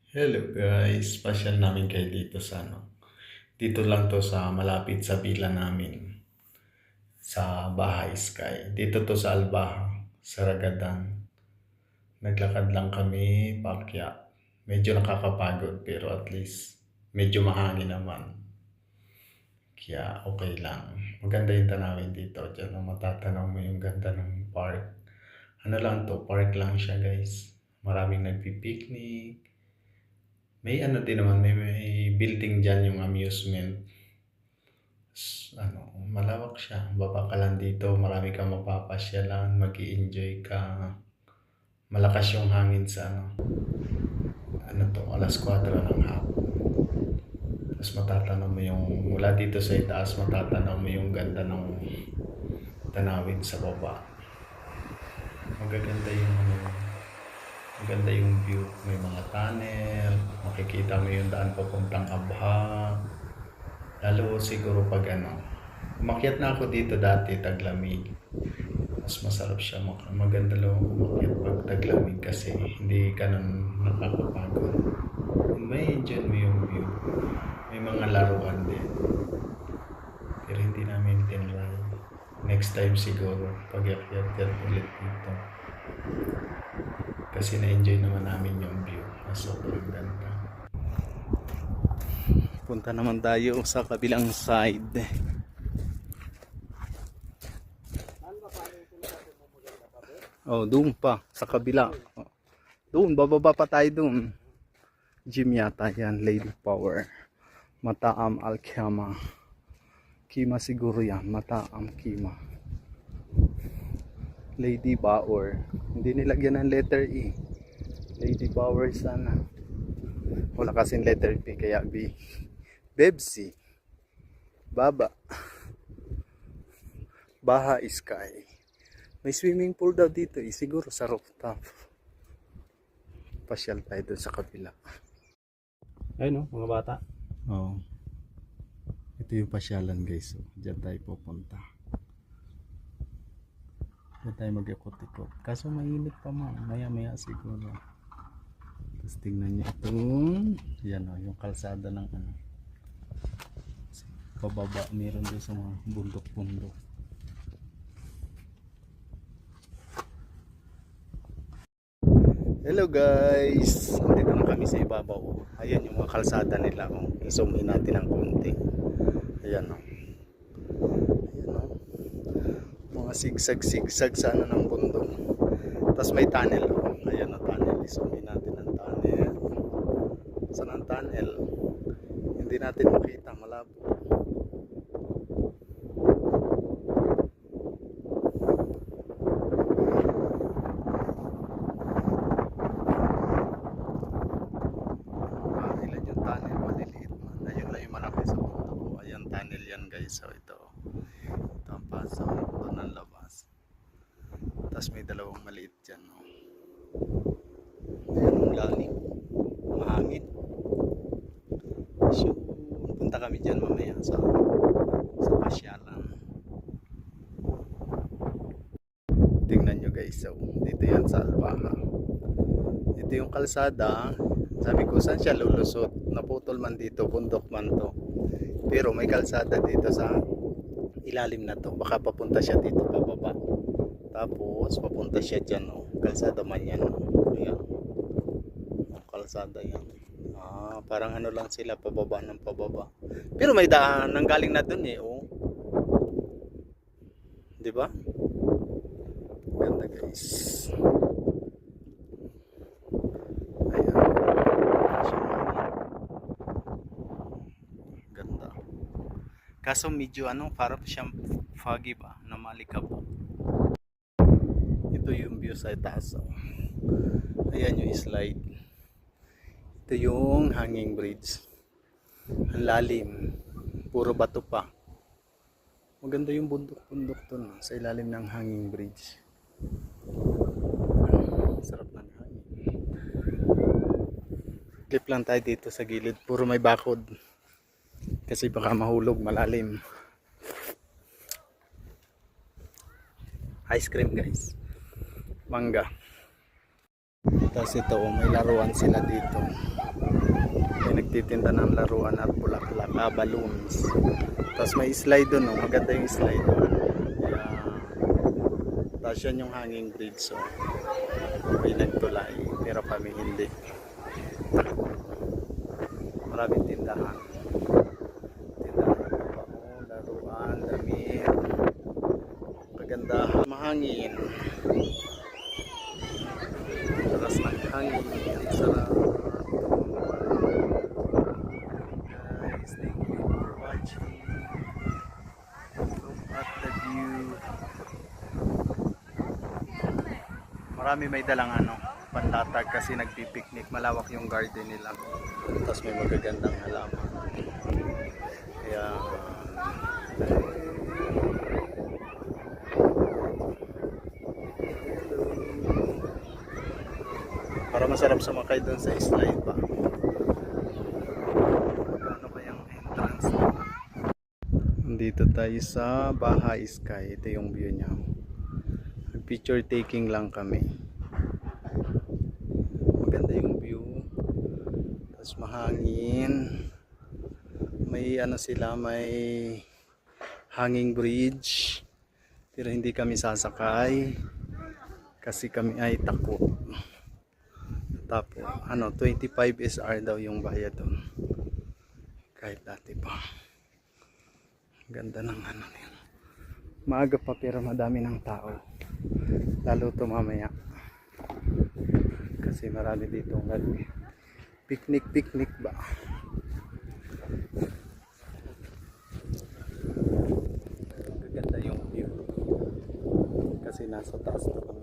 Hello guys, pasyal namin kayo dito sa Dito lang to sa malapit sa villa namin sa Bahay Sky. Dito to sa Albaha, sa Ragadan. Naglakad lang kami, pakya. Medyo nakakapagod pero at least medyo mahangin naman. Kaya okay lang. Maganda yung tanawin dito. Diyan matatanaw mo yung ganda ng park. Ano lang to, park lang siya guys. Maraming nagpipiknik. May ano din naman, may building dyan yung amusement. Malawak siya. Baba ka lang dito, marami kang mapapasyalan, mag-i-enjoy ka. Malakas yung hangin sa alas 4 ng hapon. Tapos matatanaw mo yung, mula dito sa itaas, matatanaw mo yung ganda ng tanawin sa baba. Magaganda yung maganda yung view. May mga tunnel, makikita mo yung daan papuntang Abha. Lalo siguro pag umakyat na ako dito dati, taglamig. Mas masarap siya, maganda lang umakyat pag taglamig kasi hindi ka nang nakakapagod. May enjoy mo yung view. May mga laruan din. Pero hindi namin tinry. Next time siguro, pag-akyat ulit dito. Kasi na-enjoy naman namin yung view. Sobrang ganda. Punta naman tayo sa kabilang side. Oh, doon pa sa kabila. Doon, bababa pa tayo doon. Gym yata yan, Lady Power. Mataam Alkama. Kima siguro yan, Mataam Kima. Lady Power. Hindi nilagyan ng letter E. Lady Power sana. Wala kasing letter P kaya B. Bebsi. Baba. Baha Sky. May swimming pool daw dito siguro sa rooftop. Pasyal tayo dun sa kabila. Ayun no, mga bata. Oo. Ito yung pasyalan guys. So, diyan tayo pupunta. Diyan tayo mag-ikot-ikot. Kaso mainit pa man. Maya-maya siguro. Tapos tingnan nyo itong yan o, yung kalsada ng pababa. Meron doon sa mga bundok-bundok. Hello guys! Dito na kami sa ibabaw. Ayan yung mga kalsada nila. I-zoom in natin ng konti. Ayan o. Ayan o. Mga sigsag-sigsag sana ng bundok. Tapos may tunnel o. Ayan o tunnel. I-zoom in natin ang tunnel. Saan ang tunnel? Hindi natin makita. Malabo. Tunnel yan guys. So ito ang pasok doon ang labas. Tapos may dalawang maliit dyan. Ayan ang lalim. Mahangin. So punta kami dyan mamaya sa pasyalan. Tingnan nyo guys. So dito yan sa Albaha. Ito yung kalsada. Sabi ko saan siya lulusot. Naputol man dito. Bundok man to. Pero may kalsada dito sa ilalim na to. Baka papunta siya dito pababa. Tapos papunta siya dyan. Kalsada man yan. Ayan. Kalsada yan. Parang ano lang sila pababa ng pababa. Pero may daan nang galing na dun eh. Oh. Diba? Ganda guys. Kaso medyo parang siyang foggy ba, na malikab. Ito yung view sa taas. Ayan yung slide. Ito yung hanging bridge. Ang lalim. Puro bato pa. Maganda yung bundok-bundok to no, sa ilalim ng hanging bridge. Sarap ng hangin. Clip lang tayo dito sa gilid. Puro may bakod. Kasi baka mahulog, malalim. Ice cream guys. Mangga. Tapos ito, may laruan sila dito. nagtitinda ng laruan at bulaklak, balloons. Tapos may slide doon, no? Maganda yung slide. Kaya, tapos yan yung hanging bridge. So, may nagtulay. Pero kami hindi. Maraming tindahan. Laruan, damit. Kagandahan, mahangin. Taras ng hangin. Ang sarap. Guys, thank you for watching. Look at the view. Marami may dalang panlatag kasi nagpipiknik. Malawak yung garden nila. Tapos may magagandang halaman. Kaya para masarap sumakay doon sa slide ba. Ano kayang entrance na? Dito tayo sa Baha Sky. Ito yung view niya. Picture taking lang kami. Maganda yung view. Tapos mahangin. May sila, may hanging bridge. Pero hindi kami sasakay. Kasi kami ay takot. Tapos, 25 SR daw yung bayad doon. Kahit dati pa. Ganda ng yun. Maaga pa pero madami ng tao. Lalo to mamaya. Kasi marami dito picnic ba. Ganda yung view. Kasi nasa taas na kami.